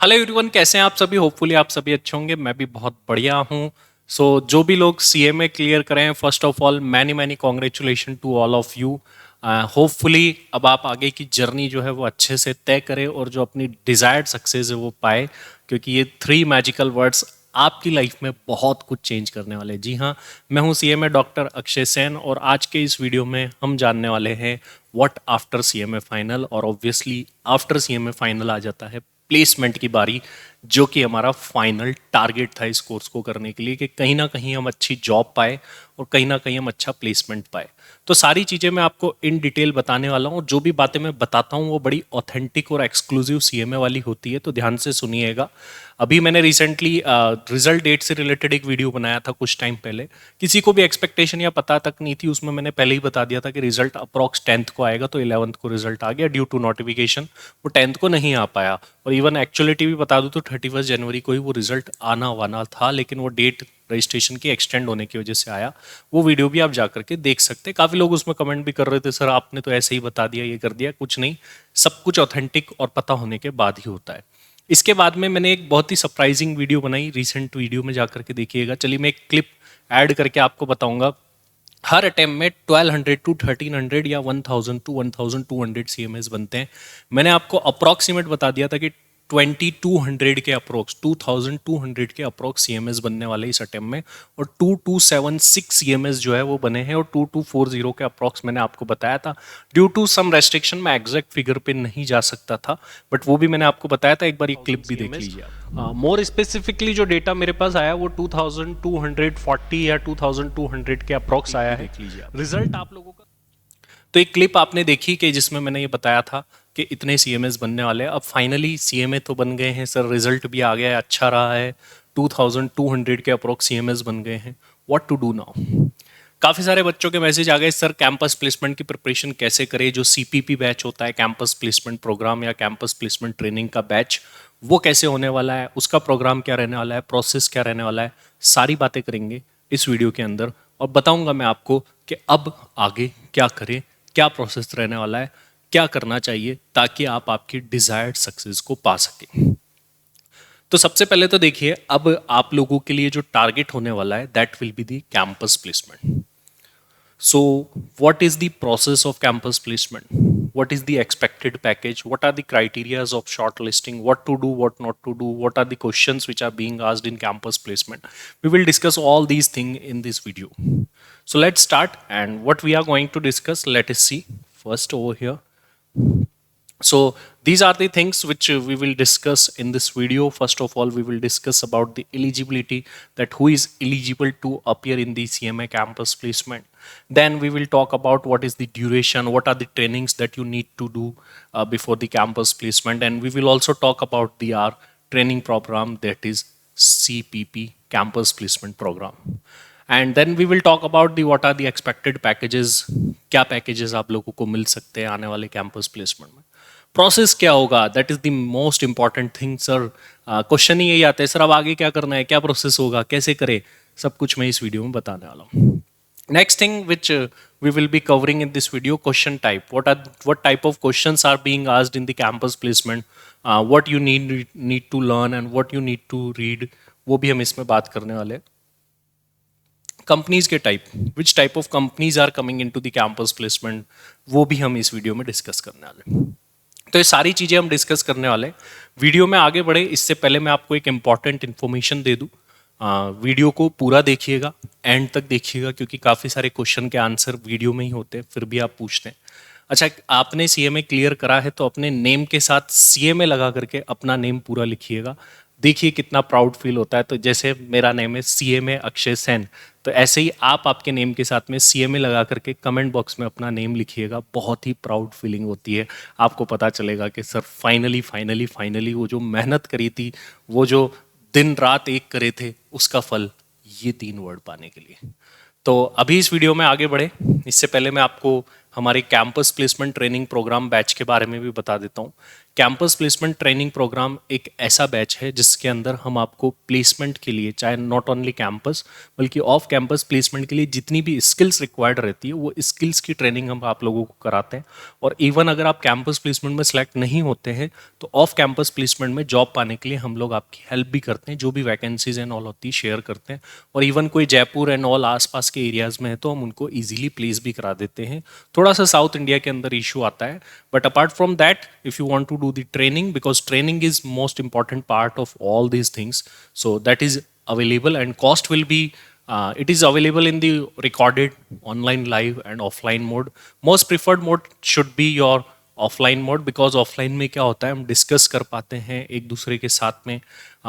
Hello everyone, कैसे हैं आप सभी। होपफुली आप सभी अच्छे होंगे। मैं भी बहुत बढ़िया हूं। जो भी लोग सीएमए क्लियर करें, first of all many many congratulation to all of you. Hopefully अब आप आगे की जर्नी जो है वो अच्छे से तय करें और जो अपनी डिजायर्ड सक्सेस है वो पाए, क्योंकि ये 3 मैजिकल वर्ड्स आपकी लाइफ में बहुत कुछ चेंज करने वाले हैं। जी हाँ, मैं हूँ सीएमए डॉक्टर अक्षय सेन और आज के इस वीडियो में हम जानने वाले हैं व्हाट आफ्टर सीएमए फाइनल। और ऑब्वियसली आफ्टर सीएमए फाइनल आ जाता है प्लेसमेंट की बारी, जो कि हमारा फाइनल टारगेट था इस कोर्स को करने के लिए, कि कहीं ना कहीं हम अच्छी जॉब पाए और कहीं ना कहीं हम अच्छा प्लेसमेंट पाए। तो सारी चीज़ें मैं आपको इन डिटेल बताने वाला हूँ। जो भी बातें मैं बताता हूँ वो बड़ी ऑथेंटिक और एक्सक्लूसिव सीएमए वाली होती है, तो ध्यान से सुनिएगा। अभी मैंने रिसेंटली रिजल्ट डेट से रिलेटेड एक वीडियो बनाया था कुछ टाइम पहले। किसी को भी एक्सपेक्टेशन या पता तक नहीं थी, उसमें मैंने पहले ही बता दिया था कि रिजल्ट अप्रॉक्स 10th को आएगा, तो 11th को रिजल्ट आ गया ड्यू टू नोटिफिकेशन। वो 10th को नहीं आ पाया, और इवन एक्चुअलिटी भी बता दूं तो 31 जनवरी को ही वो रिजल्ट आना वाला था, लेकिन वो डेट रजिस्ट्रेशन की एक्सटेंड होने की वजह से आया। वो वीडियो भी आप जा करके देख सकते हैं। काफ़ी लोग उसमें कमेंट भी कर रहे थे, सर आपने तो ऐसे ही बता दिया, ये कर दिया। कुछ नहीं, सब कुछ ऑथेंटिक और पता होने के बाद ही होता है। इसके बाद में मैंने एक बहुत ही सरप्राइजिंग वीडियो बनाई, रिसेंट वीडियो में जाकर के देखिएगा। चलिए मैं एक क्लिप ऐड करके आपको बताऊंगा। हर अटेम्प्ट में 1200 टू 1300 या 1000 टू 1200 सीएमएस बनते हैं। मैंने आपको अप्रॉक्सीमेट बता दिया था कि 2200 के अप्रोक्स 2200 के अप्रोक्स सीएमएस बनने वाले इस अटेम्प्ट में, और 2276 सीएमएस जो है वो बने हैं, और 2240 के अप्रोक्स मैंने आपको बताया था। ड्यू टू सम रेस्ट्रिक्शन मैं एग्जैक्ट फिगर पे नहीं जा सकता था, बट वो भी मैंने आपको बताया था। एक बार ये क्लिप भी देख लीजिए आप। मोर स्पेसिफिकली जो डेटा मेरे पास आया वो 2240 या 2200 के अप्रोक्स आया है। रिजल्ट आप लोगों का तो एक क्लिप आपने देखी कि जिसमें मैंने ये बताया था कि इतने सीएमएस बनने वाले हैं। अब फाइनली सीएमए तो बन गए हैं सर, रिजल्ट भी आ गया है, अच्छा रहा है। 2200 के अप्रोक्स सीएमएस बन गए हैं। What to do now. काफ़ी सारे बच्चों के मैसेज आ गए, सर कैंपस प्लेसमेंट की प्रिपरेशन कैसे करें। जो सीपीपी बैच होता है, कैंपस प्लेसमेंट प्रोग्राम या कैंपस प्लेसमेंट ट्रेनिंग का बैच, वो कैसे होने वाला है, उसका प्रोग्राम क्या रहने वाला है, प्रोसेस क्या रहने वाला है, सारी बातें करेंगे इस वीडियो के अंदर। और बताऊंगा मैं आपको कि अब आगे क्या करें, क्या प्रोसेस रहने वाला है, क्या करना चाहिए ताकि आप आपकी डिजायर्ड सक्सेस को पा सकें। तो सबसे पहले तो देखिए, अब आप लोगों के लिए जो टारगेट होने वाला है that will be the campus placement. So, what is the process of campus placement? What is the expected package? What are the criteria of shortlisting? What to do, what not to do? What are the questions which are being asked in campus placement? We will discuss all these things in this video. So let's start. And what we are going to discuss, let us see first over here. So these are the things which we will discuss in this video. First of all, we will discuss about the eligibility, that who is eligible to appear in the CMA campus placement. Then we will talk about what is the duration, what are the trainings that you need to do before the campus placement. And we will also talk about the our training program, that is CPP, campus placement program. And then we will talk about the what are the expected packages, क्या packages आप लोगों को मिल सकते हैं आने वाले campus placement में। Process क्या होगा, that is the most important thing sir. Question ही यही आता है, सर अब आगे क्या करना है, क्या प्रोसेस होगा, कैसे करें, सब कुछ मैं इस वीडियो में बताने वाला हूँ। Next thing which we will be covering in this video, question type. What type of questions are being asked in the campus placement, what you need to learn and what you need to read, वो भी हम इसमें बात करने वाले हैं। Companies के टाइप, which type of companies are coming into the campus placement, वो भी हम इस वीडियो में डिस्कस करने वाले हैं। तो ये सारी चीज़ें हम डिस्कस करने वाले हैं। वीडियो में आगे बढ़े इससे पहले मैं आपको एक इम्पॉर्टेंट इन्फॉर्मेशन दे दूँ। वीडियो को पूरा देखिएगा, एंड तक देखिएगा, क्योंकि काफ़ी सारे क्वेश्चन के आंसर वीडियो में ही होते हैं, फिर भी आप पूछते हैं। अच्छा, आपने सीएमए क्लियर करा है तो अपने नेम के साथ सीएमए लगा करके अपना नेम पूरा लिखिएगा। देखिए कितना प्राउड फील होता है। तो जैसे मेरा नेम है सीएमए अक्षय सेन, तो ऐसे ही आप आपके नेम के साथ में सीएमए लगा करके कमेंट बॉक्स में अपना नेम लिखिएगा। बहुत ही प्राउड फीलिंग होती है, आपको पता चलेगा कि सर फाइनली फाइनली फाइनली वो जो मेहनत करी थी, वो जो दिन रात एक करे थे, उसका फल ये 3 वर्ड पाने के लिए। तो अभी इस वीडियो में आगे बढ़े इससे पहले मैं आपको हमारे campus placement training program batch के बारे में भी बता देता हूँ। कैंपस प्लेसमेंट ट्रेनिंग प्रोग्राम एक ऐसा बैच है जिसके अंदर हम आपको प्लेसमेंट के लिए, चाहे नॉट ओनली कैंपस बल्कि ऑफ कैंपस प्लेसमेंट के लिए जितनी भी स्किल्स रिक्वायर्ड रहती है वो स्किल्स की ट्रेनिंग हम आप लोगों को कराते हैं। और इवन अगर आप कैंपस प्लेसमेंट में सेलेक्ट नहीं होते हैं तो ऑफ कैंपस प्लेसमेंट में जॉब पाने के लिए हम लोग आपकी हेल्प भी करते हैं, जो भी वैकेंसीज एंड ऑल होती है शेयर करते हैं। और इवन कोई जयपुर एंड ऑल आसपास के एरियाज में है तो हम उनको ईजिली प्लेस भी करा देते हैं। थोड़ा सा साउथ इंडिया के अंदर इशू आता है, but apart from that if you want to do the training, because training is most important part of all these things, so that is available and cost will be it is available in the recorded online live and offline mode. Most preferred mode should be your offline mode, because offline में क्या होता है हम discuss कर पाते हैं एक दूसरे के साथ में,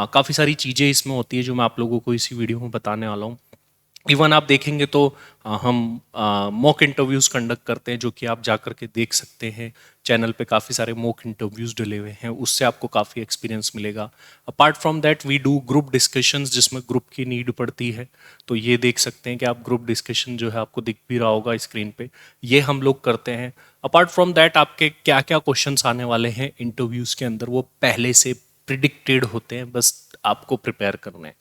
काफ़ी सारी चीज़ें इसमें होती है जो मैं आप लोगों को इसी वीडियो में बताने वाला हूँ। इवन आप देखेंगे तो हम मॉक इंटरव्यूज़ कंडक्ट करते हैं जो कि आप जा कर के देख सकते हैं। चैनल पे काफ़ी सारे मॉक इंटरव्यूज़ डले हुए हैं, उससे आपको काफ़ी एक्सपीरियंस मिलेगा। Apart from that we do group discussions जिसमें ग्रुप की नीड पड़ती है, तो ये देख सकते हैं कि आप ग्रुप डिस्कशन जो है आपको दिख भी रहा होगा स्क्रीन पे, ये हम लोग करते हैं। अपार्ट फ्रॉम दैट आपके क्या क्या क्वेश्चंस आने वाले हैं इंटरव्यूज़ के अंदर वो पहले से प्रिडिक्टेड होते हैं, बस आपको प्रिपेयर करना है।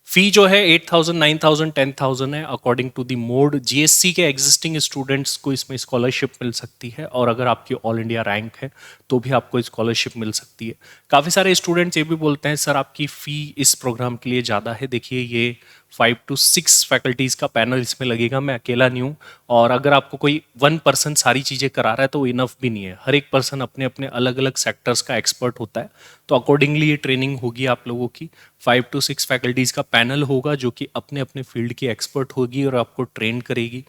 फी जो है 8,000, 9,000, 10,000 है according to the mode. GSC के एग्जिस्टिंग स्टूडेंट्स को इसमें स्कॉलरशिप मिल सकती है, और अगर आपकी ऑल इंडिया रैंक है तो भी आपको स्कॉलरशिप मिल सकती है। काफ़ी सारे स्टूडेंट्स ये भी बोलते हैं सर आपकी फ़ी इस प्रोग्राम के लिए ज़्यादा है। देखिए ये 5 to 6 फैकल्टीज़ का पैनल इसमें लगेगा, मैं अकेला नहीं हूँ, और अगर आपको कोई 1 पर्सन सारी चीज़ें करा रहा है तो वो इनफ भी नहीं है। हर एक पर्सन अपने अपने अलग अलग सेक्टर्स का एक्सपर्ट होता है, तो अकॉर्डिंगली ये ट्रेनिंग होगी आप लोगों की। 5 to 6 फैकल्टीज़ का पैनल होगा जो कि अपने अपने फील्ड की एक्सपर्ट होगी और आपको ट्रेन करेगी।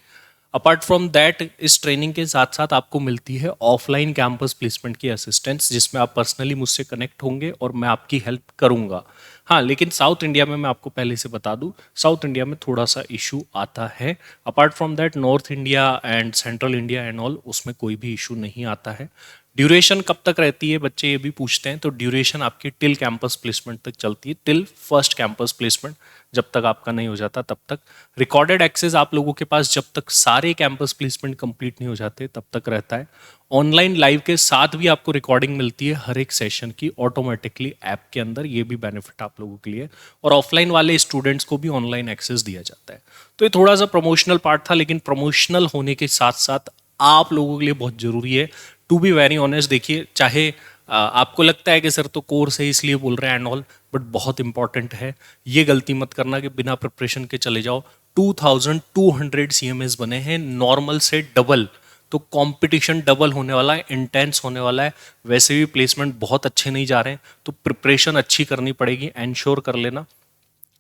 अपार्ट फ्रॉम दैट इस ट्रेनिंग के साथ साथ आपको मिलती है ऑफलाइन कैंपस प्लेसमेंट की असिस्टेंस, जिसमें आप पर्सनली मुझसे कनेक्ट होंगे और मैं आपकी हेल्प करूंगा। हाँ, लेकिन साउथ इंडिया में मैं आपको पहले से बता दूं, साउथ इंडिया में थोड़ा सा इशू आता है। Apart from that north India and central India and all, उसमें कोई भी इशू नहीं आता है। ड्यूरेशन कब तक रहती है बच्चे ये भी पूछते हैं, तो ड्यूरेशन आपकी टिल कैंपस प्लेसमेंट तक चलती है, टिल फर्स्ट कैंपस प्लेसमेंट, जब तक आपका नहीं हो जाता तब तक। रिकॉर्डेड एक्सेस आप लोगों के पास जब तक सारे कैंपस प्लेसमेंट कंप्लीट नहीं हो जाते तब तक रहता है। ऑनलाइन लाइव के साथ भी आपको रिकॉर्डिंग मिलती है हर एक सेशन की ऑटोमेटिकली ऐप के अंदर, ये भी बेनिफिट आप लोगों के लिए। और ऑफलाइन वाले स्टूडेंट्स को भी ऑनलाइन एक्सेस दिया जाता है। तो ये थोड़ा सा प्रमोशनल पार्ट था, लेकिन प्रमोशनल होने के साथ साथ आप लोगों के लिए बहुत जरूरी है। टू बी वेरी ऑनेस्ट, देखिए चाहे आपको लगता है कि सर तो कोर्स है इसलिए बोल रहे हैं एंड ऑल, बट बहुत इंपॉर्टेंट है। ये गलती मत करना कि बिना प्रिपरेशन के चले जाओ। 2200 CMS बने हैं, नॉर्मल से डबल, तो कंपटीशन डबल होने वाला है, इंटेंस होने वाला है। वैसे भी प्लेसमेंट बहुत अच्छे नहीं जा रहे हैं, तो प्रिपरेशन अच्छी करनी पड़ेगी, एंश्योर कर लेना।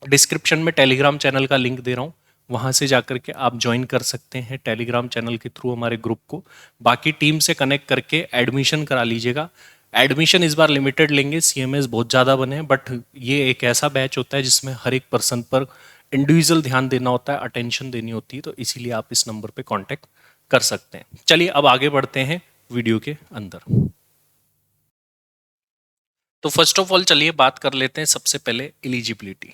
डिस्क्रिप्शन में टेलीग्राम चैनल का लिंक दे रहा हूँ, वहाँ से जाकर के आप ज्वाइन कर सकते हैं टेलीग्राम चैनल के थ्रू हमारे ग्रुप को। बाकी टीम से कनेक्ट करके एडमिशन करा लीजिएगा। एडमिशन इस बार लिमिटेड लेंगे, CMS बहुत ज़्यादा बने हैं, बट ये एक ऐसा बैच होता है जिसमें हर एक पर्सन पर इंडिविजुअल ध्यान देना होता है, अटेंशन देनी होती है, तो इसीलिए आप इस नंबर पे कांटेक्ट कर सकते हैं। चलिए अब आगे बढ़ते हैं वीडियो के अंदर। तो फर्स्ट ऑफ ऑल चलिए बात कर लेते हैं सबसे पहले एलिजिबिलिटी।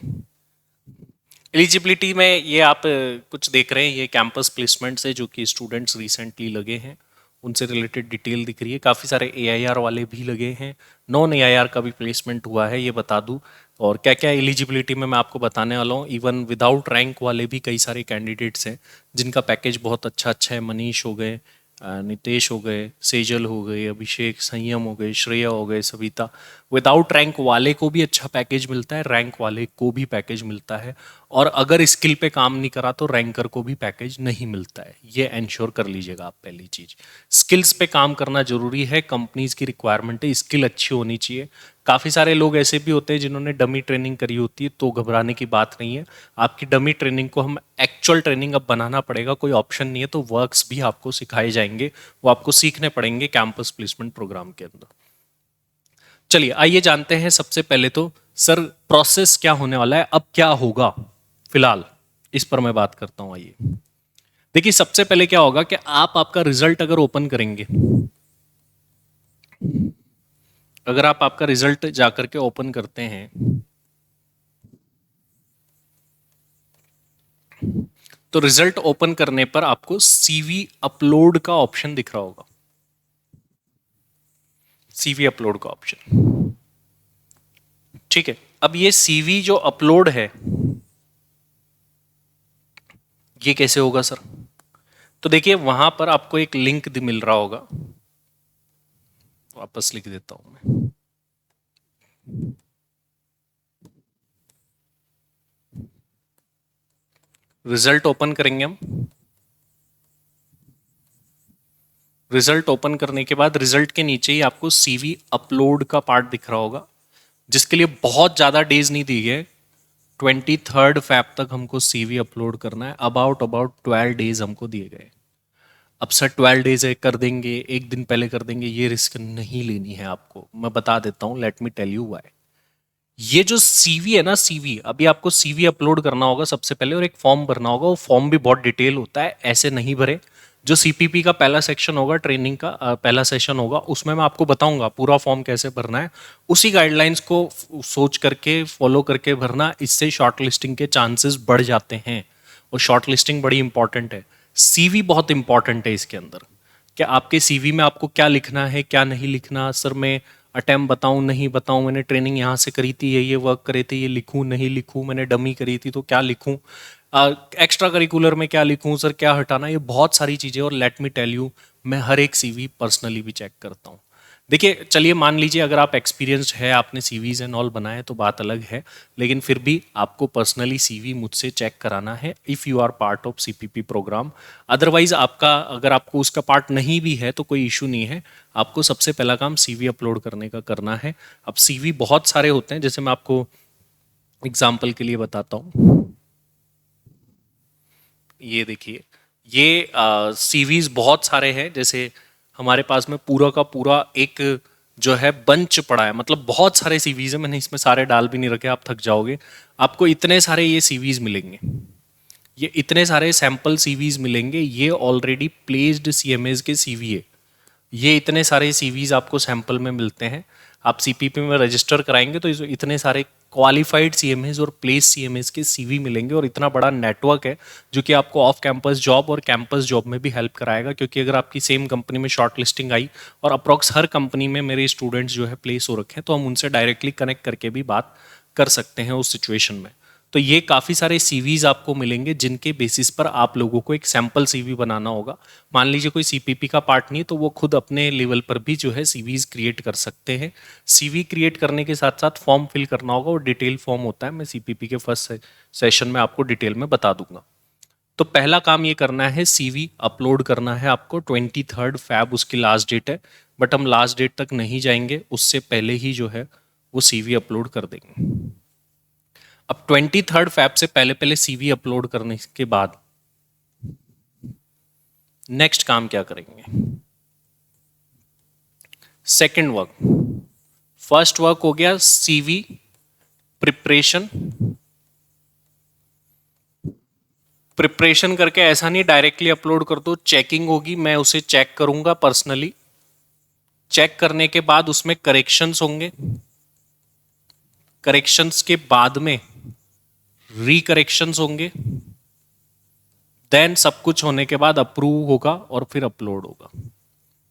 एलिजिबिलिटी में ये आप कुछ देख रहे हैं, ये कैंपस प्लेसमेंट से जो कि स्टूडेंट्स रिसेंटली लगे हैं उनसे रिलेटेड डिटेल दिख रही है। काफ़ी सारे AIR वाले भी लगे हैं, नॉन AIR का भी प्लेसमेंट हुआ है, ये बता दूं। और क्या क्या एलिजिबिलिटी में मैं आपको बताने वाला हूँ। इवन विदाउट रैंक वाले भी कई सारे कैंडिडेट्स हैं जिनका पैकेज बहुत अच्छा अच्छा है। मनीष हो गए, नितेश हो गए, सेजल हो गए, अभिषेक, संयम हो गए, श्रेया हो गए, सविता। विदाउट रैंक वाले को भी अच्छा पैकेज मिलता है, रैंक वाले को भी पैकेज मिलता है, और अगर स्किल पे काम नहीं करा तो रैंकर को भी पैकेज नहीं मिलता है। ये एंश्योर कर लीजिएगा आप। पहली चीज, स्किल्स पे काम करना जरूरी है, कंपनीज की रिक्वायरमेंट है, स्किल अच्छी होनी चाहिए। काफ़ी सारे लोग ऐसे भी होते हैं जिन्होंने डमी ट्रेनिंग करी होती है, तो घबराने की बात नहीं है। आपकी डमी ट्रेनिंग को हम एक्चुअल ट्रेनिंग अब बनाना पड़ेगा, कोई ऑप्शन नहीं है। तो वर्क्स भी आपको सिखाए जाएंगे, वो आपको सीखने पड़ेंगे कैंपस प्लेसमेंट प्रोग्राम के अंदर। चलिए आइए जानते हैं सबसे पहले तो सर प्रोसेस क्या होने वाला है, अब क्या होगा फिलहाल, इस पर मैं बात करता हूं। आइए देखिए, सबसे पहले क्या होगा कि आप आपका रिजल्ट अगर ओपन करेंगे, अगर आप आपका रिजल्ट जाकर के ओपन करते हैं तो रिजल्ट ओपन करने पर आपको सीवी अपलोड का ऑप्शन दिख रहा होगा, सीवी अपलोड का ऑप्शन। ठीक है, अब ये सीवी जो अपलोड है ये कैसे होगा सर? तो देखिए वहां पर आपको एक लिंक मिल रहा होगा, वापस लिख देता हूं मैं। रिजल्ट ओपन करेंगे हम। रिजल्ट ओपन करने के बाद रिजल्ट के नीचे ही आपको सीवी अपलोड का पार्ट दिख रहा होगा, जिसके लिए बहुत ज्यादा डेज नहीं दी गए। 23 फैब तक हमको सीवी अपलोड करना है, अबाउट 12 डेज हमको दिए गए। अब सर 12 डेज है कर देंगे, एक दिन पहले कर देंगे, ये रिस्क नहीं लेनी है आपको। मैं बता देता हूँ, let me tell you why. ये जो सीवी है ना, सीवी अभी आपको सीवी अपलोड करना होगा सबसे पहले, और एक फॉर्म भरना होगा। वो फॉर्म भी बहुत डिटेल होता है, ऐसे नहीं भरे। जो सीपीपी का पहला सेक्शन होगा, ट्रेनिंग का पहला सेशन होगा, उसमें मैं आपको बताऊंगा पूरा फॉर्म कैसे भरना है। उसी गाइडलाइंस को सोच करके फॉलो करके भरना, इससे शॉर्ट लिस्टिंग के चांसेस बढ़ जाते हैं। और शॉर्ट लिस्टिंग बड़ी इंपॉर्टेंट है, सीवी बहुत इंपॉर्टेंट है इसके अंदर। क्या आपके सीवी में आपको क्या लिखना है, क्या नहीं लिखना? सर मैं अटेम्प्ट बताऊं, नहीं बताऊं, मैंने ट्रेनिंग यहाँ से करी थी, ये वर्क करे थे, ये लिखूं नहीं लिखूं, मैंने डमी करी थी तो क्या लिखूं, एक्स्ट्रा करिकुलर में क्या लिखूं, सर क्या हटाना, ये बहुत सारी चीज़ें। और लेट मी टेल यू, मैं हर एक सीवी पर्सनली भी चेक करता हूँ। देखिए चलिए मान लीजिए अगर आप एक्सपीरियंस्ड है, आपने सीवीज एंड ऑल बनाए तो बात अलग है, लेकिन फिर भी आपको पर्सनली सीवी मुझसे चेक कराना है if you are part of CPP program. Otherwise आपका, अगर आपको उसका पार्ट नहीं भी है तो कोई इशू नहीं है। आपको सबसे पहला काम सीवी अपलोड करने का करना है। अब सीवी बहुत सारे होते हैं, जैसे मैं आपको एग्जाम्पल के लिए बताता हूँ। ये देखिए, ये सीवीज बहुत सारे हैं। जैसे हमारे पास में पूरा का पूरा एक जो है बंच पड़ा है, मतलब बहुत सारे सीवीज है। मैंने इसमें सारे डाल भी नहीं रखे, आप थक जाओगे। आपको इतने सारे ये सीवीज मिलेंगे, ये इतने सारे सैंपल सीवीज मिलेंगे। ये ऑलरेडी प्लेस्ड सीएमएस के सीवी है। ये इतने सारे सीवीज आपको सैंपल में मिलते हैं। आप सीपीपी में रजिस्टर कराएंगे तो इतने सारे क्वालिफाइड सीएमएस और प्लेस सीएमएस के सीवी मिलेंगे। और इतना बड़ा नेटवर्क है जो कि आपको ऑफ कैंपस जॉब और कैंपस जॉब में भी हेल्प कराएगा। क्योंकि अगर आपकी सेम कंपनी में शॉर्ट लिस्टिंग आई, और अप्रॉक्स हर कंपनी में मेरे स्टूडेंट्स जो है प्लेस हो रखे हैं, तो हम उनसे डायरेक्टली कनेक्ट करके भी बात कर सकते हैं उस सिचुएशन में। तो ये काफ़ी सारे सीवीज आपको मिलेंगे, जिनके बेसिस पर आप लोगों को एक सैंपल सीवी बनाना होगा। मान लीजिए कोई सीपीपी का पार्ट नहीं है, तो वो खुद अपने लेवल पर भी जो है सीवीज क्रिएट कर सकते हैं। सीवी क्रिएट करने के साथ साथ फॉर्म फिल करना होगा, और डिटेल फॉर्म होता है। मैं सीपीपी के फर्स्ट सेशन में आपको डिटेल में बता दूंगा। तो पहला काम ये करना है, सीवी अपलोड करना है आपको। 23 फैब उसकी लास्ट डेट है, बट हम लास्ट डेट तक नहीं जाएंगे, उससे पहले ही जो है वो सीवी अपलोड कर देंगे। अब 23 फैब से पहले पहले सीवी अपलोड करने के बाद नेक्स्ट काम क्या करेंगे? Second work. फर्स्ट वर्क हो गया सीवी प्रिपरेशन। प्रिपरेशन करके ऐसा नहीं डायरेक्टली अपलोड कर दो, चेकिंग होगी, मैं उसे चेक करूंगा पर्सनली। चेक करने के बाद उसमें करेक्शंस होंगे, करेक्शंस के बाद में रिकरेक्शंस होंगे, देन सब कुछ होने के बाद अप्रूव होगा और फिर अपलोड होगा।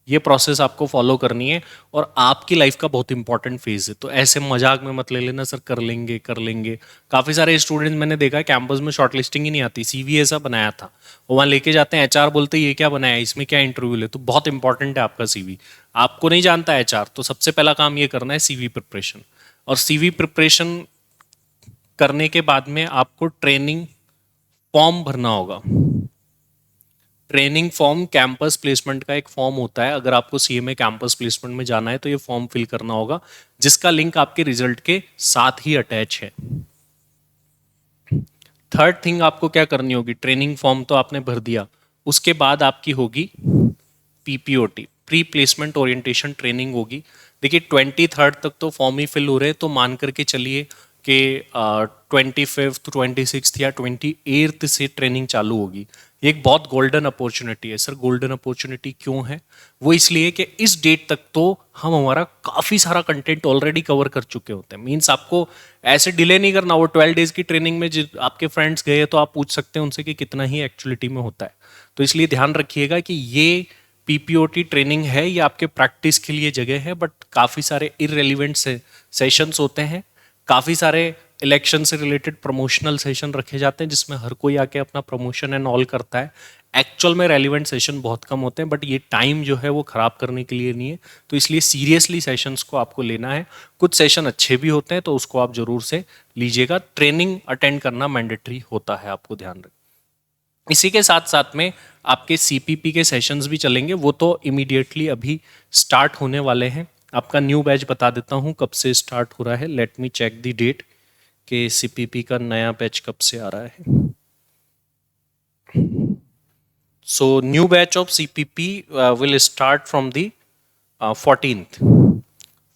ये प्रोसेस आपको फॉलो करनी है, और आपकी लाइफ का बहुत इंपॉर्टेंट फेज है। तो ऐसे मजाक में मत ले लेना सर कर लेंगे कर लेंगे। काफ़ी सारे स्टूडेंट्स मैंने देखा है कैंपस में शॉर्ट लिस्टिंग ही नहीं आती, सीवी ऐसा बनाया था, वो वहाँ लेके जाते हैं, एचआर बोलते हैं ये क्या बनाया, इसमें क्या इंटरव्यू ले। तो बहुत इंपॉर्टेंट है आपका सीवी। आपको नहीं जानता एचआर, तो सबसे पहला काम ये करना है सीवी प्रिपरेशन। और सीवी प्रिपरेशन करने के बाद में आपको ट्रेनिंग फॉर्म भरना होगा। ट्रेनिंग फॉर्म कैंपस प्लेसमेंट का एक फॉर्म होता है। अगर आपको सीएमए कैंपस प्लेसमेंट में जाना है तो ये फॉर्म फिल करना होगा, जिसका लिंक आपके रिजल्ट के साथ ही अटैच है। थर्ड थिंग आपको क्या करनी होगी, ट्रेनिंग फॉर्म तो आपने भर दिया, उसके बाद आपकी होगी पीपीओटी, प्री प्लेसमेंट ओरिएंटेशन ट्रेनिंग होगी। देखिए 23 तक तो फॉर्म ही फिल हो रहे हैं, तो मान करके चलिए कि 25th 26th या 28th से ट्रेनिंग चालू होगी। ये एक बहुत गोल्डन अपॉर्चुनिटी है। सर गोल्डन अपॉर्चुनिटी क्यों है? वो इसलिए कि इस डेट तक तो हम हमारा काफ़ी सारा कंटेंट ऑलरेडी कवर कर चुके होते हैं। मीन्स आपको ऐसे डिले नहीं करना। वो 12 डेज की ट्रेनिंग में आपके फ्रेंड्स गए तो आप पूछ सकते हैं उनसे कि कितना ही एक्चुअलिटी में होता है। तो इसलिए ध्यान रखिएगा कि ये पीपीओटी ट्रेनिंग है, ये आपके प्रैक्टिस के लिए जगह है, बट काफ़ी सारे इररेलीवेंट सेशंस होते हैं, काफ़ी सारे इलेक्शन से रिलेटेड प्रमोशनल सेशन रखे जाते हैं जिसमें हर कोई आके अपना प्रमोशन एंड ऑल करता है। एक्चुअल में रेलिवेंट सेशन बहुत कम होते हैं, बट ये टाइम जो है वो ख़राब करने के लिए नहीं है। तो इसलिए सीरियसली सेशंस को आपको लेना है। कुछ सेशन अच्छे भी होते हैं तो उसको आप ज़रूर से लीजिएगा। ट्रेनिंग अटेंड करना मैंडेटरी होता है, आपको ध्यान रखें। इसी के साथ साथ में आपके सीपीपी के सेशंस भी चलेंगे, वो तो इमीडिएटली अभी स्टार्ट होने वाले हैं। आपका न्यू बैच बता देता हूँ कब से स्टार्ट हो रहा है। Let me check the date कि सीपीपी का नया बैच कब से आ रहा है। So new batch of CPP will start from the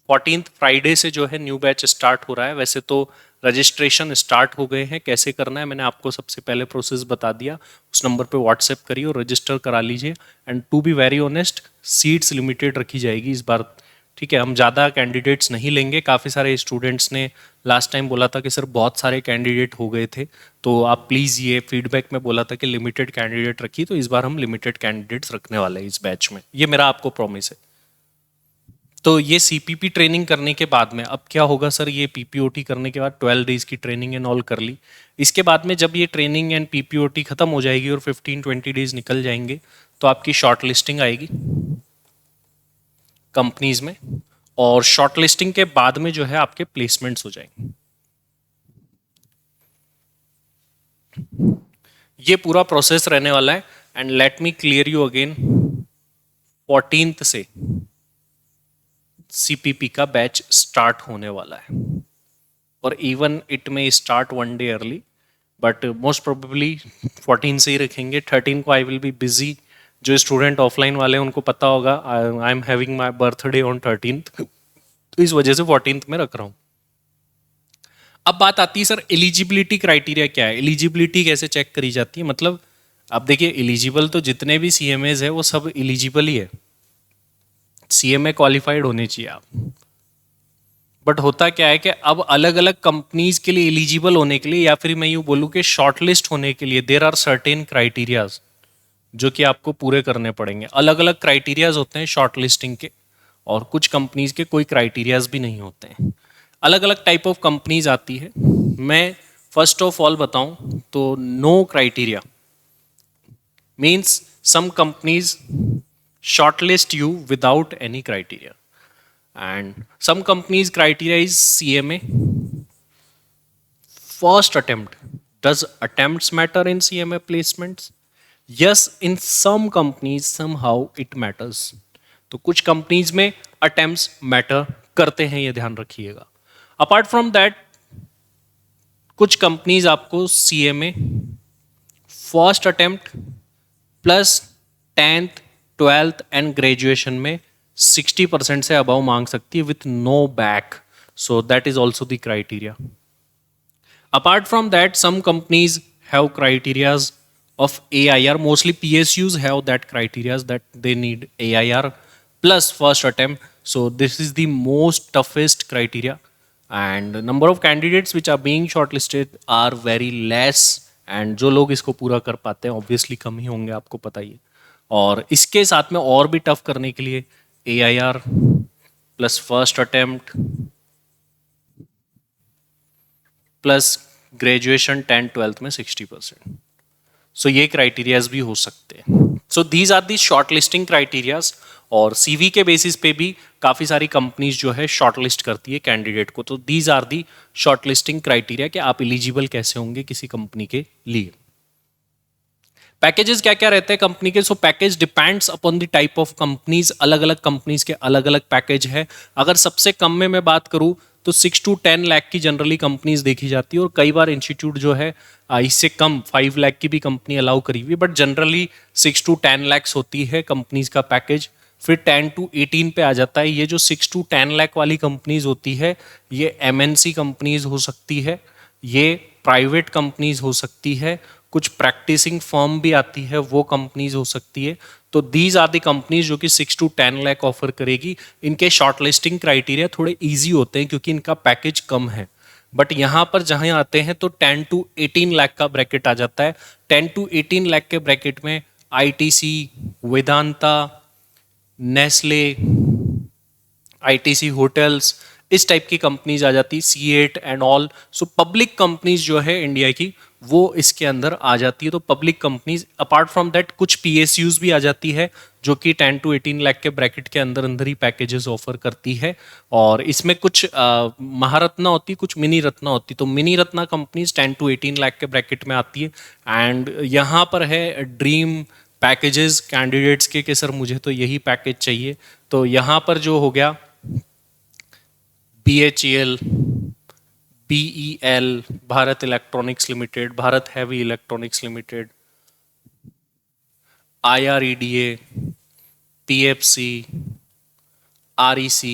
14th Friday से जो है न्यू बैच स्टार्ट हो रहा है। वैसे तो रजिस्ट्रेशन स्टार्ट हो गए हैं, कैसे करना है मैंने आपको सबसे पहले प्रोसेस बता दिया। उस नंबर पे व्हाट्सएप करिए और रजिस्टर करा लीजिए। And to be very honest, seats limited रखी जाएगी इस बार, ठीक है? हम ज़्यादा कैंडिडेट्स नहीं लेंगे। काफ़ी सारे स्टूडेंट्स ने लास्ट टाइम बोला था कि सर बहुत सारे कैंडिडेट हो गए थे, तो आप प्लीज़ ये फीडबैक में बोला था कि लिमिटेड कैंडिडेट रखिए, तो इस बार हम लिमिटेड कैंडिडेट्स रखने वाले हैं इस बैच में। ये मेरा आपको प्रॉमिस है। तो ये सीपीपी ट्रेनिंग करने के बाद में अब क्या होगा सर? ये पीपीओटी करने के बाद 12 डेज की ट्रेनिंग एंड ऑल कर ली। इसके बाद में जब ये ट्रेनिंग एंड पीपीओटी खत्म हो जाएगी और 15-20 डेज निकल जाएंगे तो आपकी शॉर्ट लिस्टिंग आएगी कंपनीज में, और शॉर्ट लिस्टिंग के बाद में जो है आपके प्लेसमेंट्स हो जाएंगे। ये पूरा प्रोसेस रहने वाला है। And let me clear you again, 14th से सीपीपी का बैच स्टार्ट होने वाला है, और इवन इट में start 1 day early, but most probably 14 से ही रखेंगे। 13 को आई विल बी बिजी। जो स्टूडेंट ऑफलाइन वाले हैं उनको पता होगा I am having my birthday on 13th, तो इस वजह से 14th में रख रहा हूँ। अब बात आती है सर एलिजिबिलिटी क्राइटेरिया क्या है? एलिजिबिलिटी कैसे चेक करी जाती है? मतलब अब देखिए, एलिजिबल तो जितने भी सीएमएज है वो सब एलिजिबल ही है, सीएमए क्वालिफाइड होने चाहिए आप। बट होता क्या है कि अब अलग अलग कंपनीज के लिए एलिजिबल होने के लिए, या फिर मैं यूँ बोलूँ कि शॉर्टलिस्ट होने के लिए, देयर आर सर्टेन क्राइटेरियाज जो कि आपको पूरे करने पड़ेंगे। अलग अलग क्राइटेरियाज होते हैं शॉर्टलिस्टिंग के, और कुछ कंपनीज के कोई क्राइटेरियाज भी नहीं होते हैं। अलग अलग टाइप ऑफ कंपनीज आती है। मैं फर्स्ट ऑफ ऑल बताऊं तो no criteria means some companies shortlist you without any criteria, and some companies criteria is CMA first attempt. Does attempts matter in CMA placements? Yes, in some companies somehow it matters. तो कुछ companies में attempts matter करते हैं, ये ध्यान रखिएगा। Apart from that कुछ companies आपको CMA first attempt plus 10th 12th and graduation में 60% से अबव मांग सकती है with no back, so that is also the criteria. Apart from that some companies have criterias of AIR, mostly PSUs have that criteria that they need AIR plus first attempt. So this is the most toughest criteria, and number of candidates which are being shortlisted are very less, and जो लोग इसको पूरा कर पाते हैं obviously कम ही होंगे, आपको पता ही है। और इसके साथ में और भी टफ करने के लिए AIR plus first attempt plus graduation 10th-12th में 60%, सो ये क्राइटेरियाज भी हो सकते हैं। So these are the short listing criterias, और सीवी के बेसिस पे भी काफ़ी सारी कंपनीज जो है शॉर्ट लिस्ट करती है कैंडिडेट को। तो these are the short listing criteria कि आप एलिजिबल कैसे होंगे किसी कंपनी के लिए। पैकेजेस क्या क्या रहते हैं कंपनी के? So package depends upon the type of companies. अलग अलग कंपनीज के अलग अलग पैकेज है। अगर सबसे कम में मैं बात करूं तो 6 to 10 लाख की जनरली कंपनीज देखी जाती है, और कई बार इंस्टीट्यूट जो है इससे कम 5 लाख की भी कंपनी अलाउ करी हुई है, बट जनरली 6 to 10 lakhs होती है कंपनीज का पैकेज। फिर 10 to 18 पे आ जाता है। ये जो 6 to 10 लाख वाली कंपनीज होती है, ये एमएनसी कंपनीज हो सकती है, ये प्राइवेट कंपनीज हो सकती है, कुछ प्रैक्टिसिंग फर्म भी आती है, वो कंपनीज हो सकती है। तो दीज आर दी कंपनीज जो कि 6 to 10 लाख ऑफर करेगी। इनके शॉर्टलिस्टिंग क्राइटेरिया थोड़े ईजी होते हैं क्योंकि इनका पैकेज कम है। बट यहाँ पर जहाँ आते हैं तो 10 to 18 लाख का ब्रैकेट आ जाता है। 10 to 18 लाख के ब्रैकेट में ITC, Vedanta, Nestle, ITC hotels, इस टाइप की कंपनीज आ जाती, C8 and all. So public companies जो है इंडिया की वो इसके अंदर आ जाती है। तो public companies, apart from that कुछ पीएसयूज भी आ जाती है जो कि 10 to 18 लाख के ब्रैकेट के अंदर अंदर ही पैकेजेस ऑफर करती है। और इसमें कुछ महारत्ना होती, कुछ मिनी रत्ना होती। तो mini Ratna companies 10 to 18 lakh के ब्रैकेट में आती है। एंड यहाँ पर है ड्रीम पैकेजेस कैंडिडेट्स के कि सर मुझे तो यही पैकेज चाहिए। तो यहाँ पर जो हो गया BHEL, BEL, Bharat electronics limited, Bharat heavy electronics limited, IREDA, PFC, REC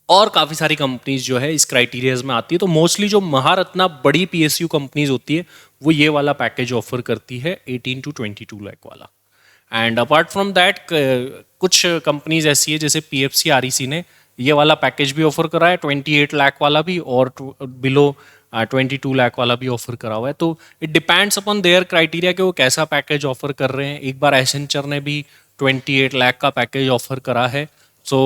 और काफ़ी सारी कंपनीज जो है इस क्राइटेरियाज में आती है। तो मोस्टली जो महारत्ना बड़ी PSU कंपनीज होती है वो ये वाला पैकेज ऑफर करती है 18 to 22 लाख वाला। एंड अपार्ट फ्रॉम दैट कुछ कंपनीज ऐसी है जैसे PFC, REC ने ये वाला पैकेज भी ऑफर करा है, 28 लाख वाला भी, और बिलो 22 लाख वाला भी ऑफर करा हुआ है। तो it depends upon their criteria कि वो कैसा पैकेज ऑफर कर रहे हैं। एक बार एसेंचर ने भी 28 लाख का पैकेज ऑफर करा है। सो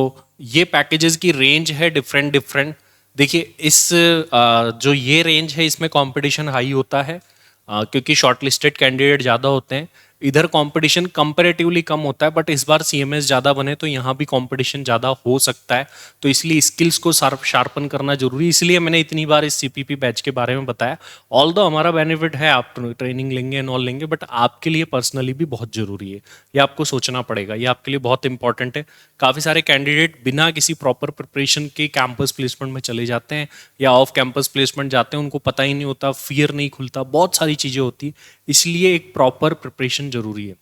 ये पैकेजेस की रेंज है डिफरेंट डिफरेंट। देखिए इस जो ये रेंज है इसमें कंपटीशन हाई होता है क्योंकि शॉर्टलिस्टेड कैंडिडेट ज़्यादा होते हैं। इधर कंपटीशन कंपैरेटिवली कम होता है, बट इस बार सीएमएस ज़्यादा बने तो यहाँ भी कंपटीशन ज़्यादा हो सकता है। तो इसलिए स्किल्स को शार्पन करना जरूरी, इसलिए मैंने इतनी बार इस सीपीपी बैच के बारे में बताया। ऑल्दो हमारा बेनिफिट है, आप ट्रेनिंग लेंगे एंड ऑल लेंगे, बट आपके लिए पर्सनली भी बहुत ज़रूरी है। ये आपको सोचना पड़ेगा, ये आपके लिए बहुत इंपॉर्टेंट है। काफ़ी सारे कैंडिडेट बिना किसी प्रॉपर प्रिपरेशन के कैंपस प्लेसमेंट में चले जाते हैं या ऑफ कैंपस प्लेसमेंट जाते हैं, उनको पता ही नहीं होता, फियर नहीं खुलता, बहुत सारी चीज़ें होती। इसलिए एक प्रॉपर प्रिपरेशन जरूरी है।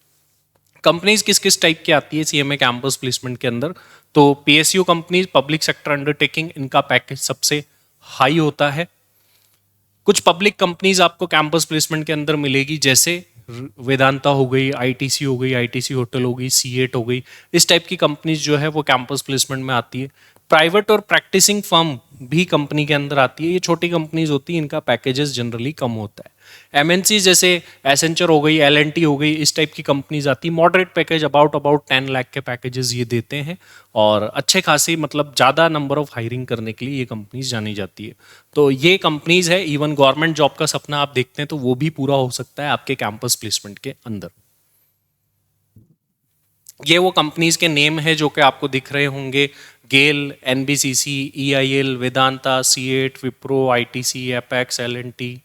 कंपनीज किस किस टाइप की आती है सीएमए कैंपस प्लेसमेंट के अंदर? तो PSU companies, public sector undertaking, इनका पैकेज सबसे हाई होता है। कुछ पब्लिक कंपनीज आपको कैंपस प्लेसमेंट के अंदर मिलेगी जैसे वेदांता हो गई, आईटीसी हो गई, आईटीसी होटल हो गई, C8 हो गई, इस टाइप की कंपनीज जो है वो कैंपस प्लेसमेंट में आती है। प्राइवेट और प्रैक्टिसिंग फर्म भी कंपनी के अंदर आती है। ये छोटी कंपनीज होती है, इनका पैकेजेस जनरली कम होता है। एमएनसी जैसे एसेंचर हो गई, एलएनटी हो गई, इस टाइप की कंपनीज आती है। मॉडरेट पैकेज अबाउट 10 लाख के पैकेजेस ये देते हैं और अच्छे खासी मतलब ज़्यादा नंबर ऑफ हायरिंग करने के लिए ये कंपनीज जानी जाती है। तो ये कंपनीज है, इवन गवर्नमेंट जॉब का सपना आप देखते हैं तो वो भी पूरा हो सकता है आपके कैंपस प्लेसमेंट के अंदर। ये वो कंपनीज के नेम है जो कि आपको दिख रहे होंगे: GAIL, NBCC, EIL, Vedanta, C8, Wipro, ITC, Apex, LNT,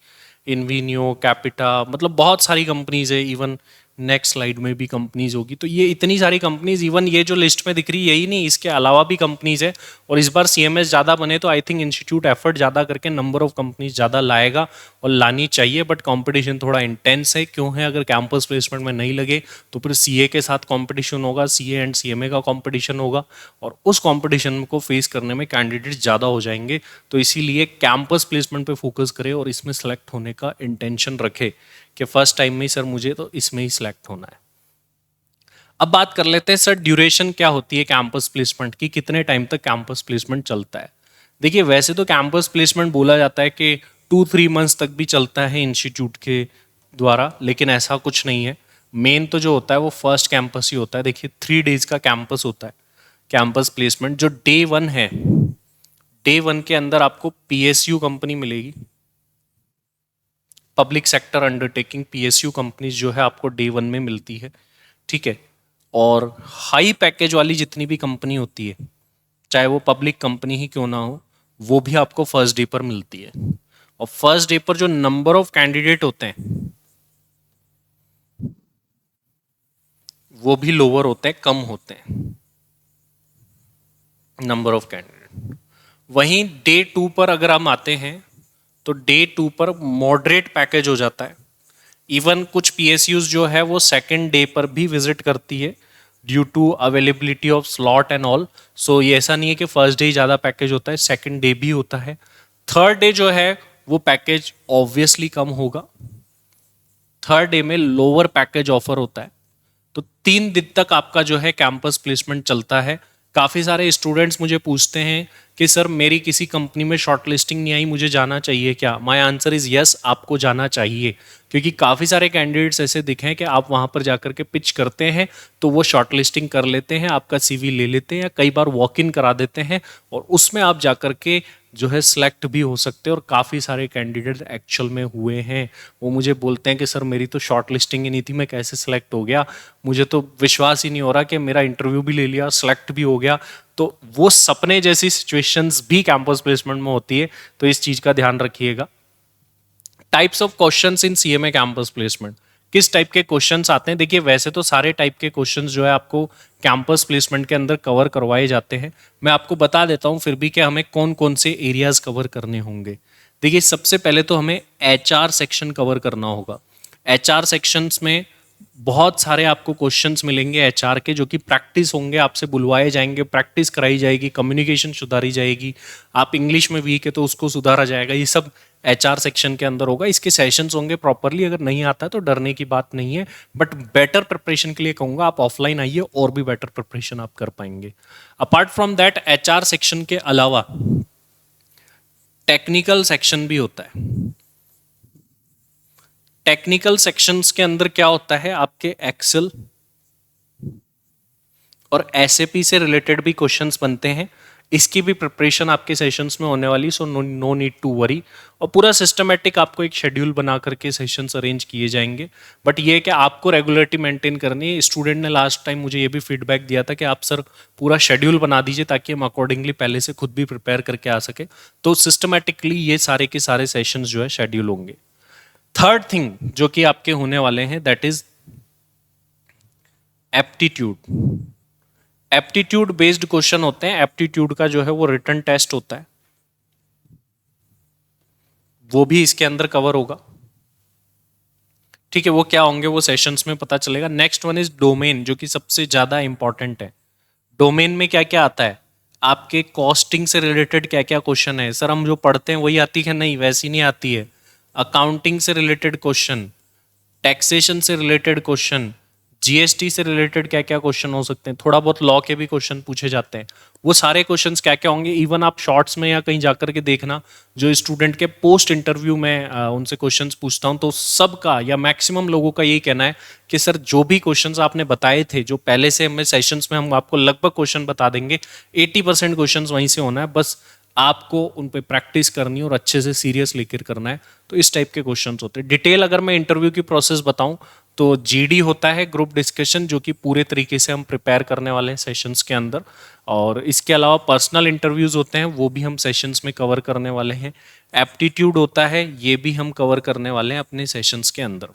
Invenio, Capita, मतलब बहुत सारी कंपनीज है। इवन नेक्स्ट स्लाइड में भी कंपनीज होगी। तो ये इतनी सारी कंपनीज, इवन ये जो लिस्ट में दिख रही है यही नहीं, इसके अलावा भी कंपनीज है। और इस बार सीएमएस ज़्यादा बने तो आई थिंक इंस्टीट्यूट एफर्ट ज़्यादा करके नंबर ऑफ कंपनीज ज़्यादा लाएगा और लानी चाहिए। बट कंपटीशन थोड़ा इंटेंस है। क्यों है? अगर कैंपस प्लेसमेंट में नहीं लगे तो फिर सीए के साथ कंपटीशन होगा, सीए एंड सीएमए का कंपटीशन होगा और उस कंपटीशन को फेस करने में कैंडिडेट ज़्यादा हो जाएंगे। तो इसीलिए कैंपस प्लेसमेंट पे फोकस करें और इसमें सेलेक्ट होने का इंटेंशन रखे कि फर्स्ट टाइम में ही सर मुझे तो इसमें ही सिलेक्ट होना है। अब बात कर लेते हैं सर ड्यूरेशन क्या होती है कैंपस प्लेसमेंट की, कितने टाइम तक कैंपस प्लेसमेंट चलता है। देखिए वैसे तो कैंपस प्लेसमेंट बोला जाता है कि 2-3 मंथ्स तक भी चलता है इंस्टीट्यूट के द्वारा, लेकिन ऐसा कुछ नहीं है। मेन तो जो होता है वो फर्स्ट कैंपस ही होता है। देखिए 3 डेज का कैंपस होता है कैंपस प्लेसमेंट। जो डे 1 है, डे 1 के अंदर आपको पीएसयू कंपनी मिलेगी, public sector undertaking, PSU companies जो है आपको डे 1 में मिलती है, ठीक है। और हाई पैकेज वाली जितनी भी कंपनी होती है, चाहे वो पब्लिक कंपनी ही क्यों ना हो, वो भी आपको फर्स्ट डे पर मिलती है। और फर्स्ट डे पर जो नंबर ऑफ कैंडिडेट होते हैं वो भी लोअर होते हैं, कम होते हैं नंबर ऑफ कैंडिडेट। वहीं डे 2 पर अगर हम आते हैं तो डे 2 पर मॉडरेट पैकेज हो जाता है। इवन कुछ पीएसयूज जो है वो सेकंड डे पर भी विजिट करती है। Due to availability of slot and all. So ये ऐसा नहीं है कि फर्स्ट डे ही ज़्यादा पैकेज होता है, सेकेंड डे भी होता है। थर्ड डे जो है वो पैकेज ऑब्वियसली कम होगा, थर्ड डे में लोअर पैकेज ऑफर होता है। तो 3 दिन तक आपका जो है कैंपस प्लेसमेंट चलता है। काफ़ी सारे स्टूडेंट्स मुझे पूछते हैं कि सर मेरी किसी कंपनी में शॉर्ट लिस्टिंग नहीं आई, मुझे जाना चाहिए क्या? माय आंसर इज़ यस, आपको जाना चाहिए, क्योंकि काफ़ी सारे कैंडिडेट्स ऐसे दिखे हैं कि आप वहाँ पर जाकर के पिच करते हैं तो वो शॉर्ट लिस्टिंग कर लेते हैं, आपका सीवी ले लेते हैं या कई बार वॉक इन करा देते हैं और उसमें आप जाकर के जो है सिलेक्ट भी हो सकते हैं। और काफ़ी सारे कैंडिडेट एक्चुअल में हुए हैं। वो मुझे बोलते हैं कि सर मेरी तो शॉर्ट लिस्टिंग ही नहीं थी, मैं कैसे सिलेक्ट हो गया, मुझे तो विश्वास ही नहीं हो रहा कि मेरा इंटरव्यू भी ले लिया, सिलेक्ट भी हो गया। तो वो सपने जैसी सिचुएशंस भी कैंपस प्लेसमेंट में होती है, तो इस चीज़ का ध्यान रखिएगा। Types of questions in CMA campus placement, किस टाइप के क्वेश्चंस आते हैं? देखिए वैसे तो सारे टाइप के क्वेश्चंस जो है आपको कैंपस प्लेसमेंट के अंदर कवर करवाए जाते हैं। मैं आपको बता देता हूं फिर भी कि हमें कौन कौन से एरियाज कवर करने होंगे। देखिए सबसे पहले तो हमें एचआर सेक्शन कवर करना होगा। एचआर सेक्शंस में बहुत सारे आपको क्वेश्चंस मिलेंगे एचआर के, जो कि प्रैक्टिस होंगे, आपसे बुलवाए जाएंगे, प्रैक्टिस कराई जाएगी, कम्युनिकेशन सुधारी जाएगी। आप इंग्लिश में वीक है तो उसको सुधारा जाएगा। ये सब एचआर सेक्शन के अंदर होगा। इसके सेशंस होंगे प्रॉपरली, अगर नहीं आता है तो डरने की बात नहीं है, बट बेटर प्रिपरेशन के लिए कहूँगा आप ऑफलाइन आइए और भी बेटर प्रिपरेशन आप कर पाएंगे। Apart from that HR section के अलावा टेक्निकल सेक्शन भी होता है। टेक्निकल सेक्शंस के अंदर क्या होता है, आपके एक्सेल और एसएपी से रिलेटेड भी क्वेश्चंस बनते हैं। इसकी भी प्रिपरेशन आपके सेशंस में होने वाली, so no need to worry. और पूरा सिस्टमेटिक आपको एक शेड्यूल बना करके सेशंस अरेंज किए जाएंगे। बट ये कि आपको रेगुलरिटी मेंटेन करनी है। स्टूडेंट ने लास्ट टाइम मुझे ये भी फीडबैक दिया था कि आप सर पूरा शेड्यूल बना दीजिए ताकि हम अकॉर्डिंगली पहले से खुद भी प्रिपेयर करके आ सके। तो सिस्टमेटिकली ये सारे के सारे सेशंस जो है शेड्यूल होंगे। थर्ड थिंग जो कि आपके होने वाले हैं that is aptitude. Aptitude based question होते हैं। एप्टीट्यूड का जो है वो रिटन टेस्ट होता है, वो भी इसके अंदर कवर होगा। ठीक है, वो क्या होंगे वो सेशंस में पता चलेगा। नेक्स्ट वन इज डोमेन, जो कि सबसे ज्यादा इंपॉर्टेंट है। डोमेन में क्या क्या आता है, आपके कॉस्टिंग से रिलेटेड क्या क्या क्वेश्चन है। सर हम जो पढ़ते हैं वही आती है? नहीं, वैसी नहीं आती है। अकाउंटिंग से रिलेटेड क्वेश्चन, टैक्सेशन से रिलेटेड क्वेश्चन, जीएसटी से रिलेटेड क्या क्या क्वेश्चन हो सकते हैं, थोड़ा बहुत लॉ के भी क्वेश्चन पूछे जाते हैं। वो सारे क्वेश्चंस क्या क्या होंगे, इवन आप शॉर्ट्स में या कहीं जाकर के देखना, जो स्टूडेंट के पोस्ट इंटरव्यू में उनसे क्वेश्चंस पूछता हूं, तो सबका या मैक्सिमम लोगों का यही कहना है कि सर जो भी क्वेश्चंस आपने बताए थे, जो पहले से हमें सेशंस में हम आपको लगभग क्वेश्चन बता देंगे, 80% क्वेश्चन वहीं से होना है, बस आपको उन पे प्रैक्टिस करनी है और अच्छे से सीरियस लेकर करना है। तो इस टाइप के क्वेश्चंस होते हैं। डिटेल अगर मैं इंटरव्यू की प्रोसेस बताऊं तो जीडी होता है, ग्रुप डिस्कशन, जो कि पूरे तरीके से हम प्रिपेयर करने वाले हैं सेशंस के अंदर। और इसके अलावा पर्सनल इंटरव्यूज होते हैं, वो भी हम सेशंस में कवर करने वाले हैं। एप्टीट्यूड होता है, ये भी हम कवर करने वाले हैं अपने सेशंस के अंदर।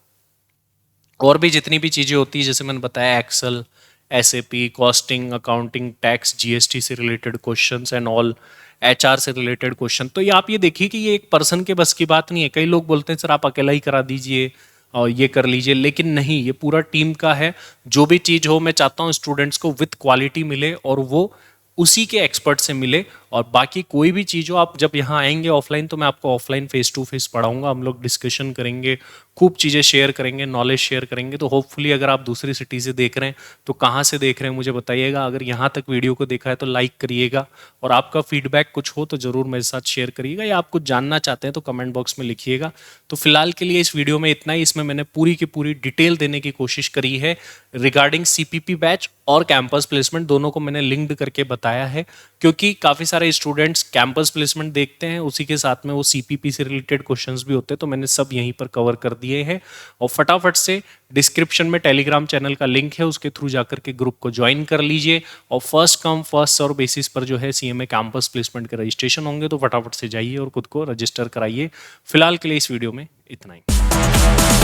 और भी जितनी भी चीज़ें होती है, जैसे मैंने बताया Excel, SAP, costing, accounting, tax, GST से related questions and all, HR से रिलेटेड क्वेश्चन। तो ये आप ये देखिए कि ये एक पर्सन के बस की बात नहीं है। कई लोग बोलते हैं सर आप अकेला ही करा दीजिए और ये कर लीजिए, लेकिन नहीं, ये पूरा टीम का है। जो भी चीज़ हो, मैं चाहता हूँ स्टूडेंट्स को विथ क्वालिटी मिले और वो उसी के एक्सपर्ट से मिले। और बाकी कोई भी चीज़ हो, आप जब यहाँ आएंगे ऑफलाइन तो मैं आपको ऑफलाइन फेस टू फेस पढ़ाऊंगा, हम लोग डिस्कशन करेंगे, खूब चीज़ें शेयर करेंगे, नॉलेज शेयर करेंगे। तो होपफुली अगर आप दूसरी सिटी से देख रहे हैं तो कहाँ से देख रहे हैं मुझे बताइएगा। अगर यहाँ तक वीडियो को देखा है तो लाइक करिएगा, और आपका फीडबैक कुछ हो तो ज़रूर मेरे साथ शेयर करिएगा, या आप कुछ जानना चाहते हैं तो कमेंट बॉक्स में लिखिएगा। तो फिलहाल के लिए इस वीडियो में इतना ही। इसमें मैंने पूरी की पूरी डिटेल देने की कोशिश करी है रिगार्डिंग सीपीपी बैच और कैंपस प्लेसमेंट, दोनों को मैंने लिंक्ड करके बताया है, क्योंकि काफ़ी सारे स्टूडेंट्स कैंपस प्लेसमेंट देखते हैं, उसी के साथ में वो सीपीपी से रिलेटेड क्वेश्चंस भी होते हैं। तो मैंने सब यहीं पर कवर कर दिए हैं। और फटाफट से डिस्क्रिप्शन में टेलीग्राम चैनल का लिंक है, उसके थ्रू जाकर के ग्रुप को ज्वाइन कर लीजिए। और first come first serve basis पर जो है सीएमए कैंपस प्लेसमेंट के रजिस्ट्रेशन होंगे, तो फटाफट से जाइए और खुद को रजिस्टर कराइए। फिलहाल के लिए इस वीडियो में इतना ही।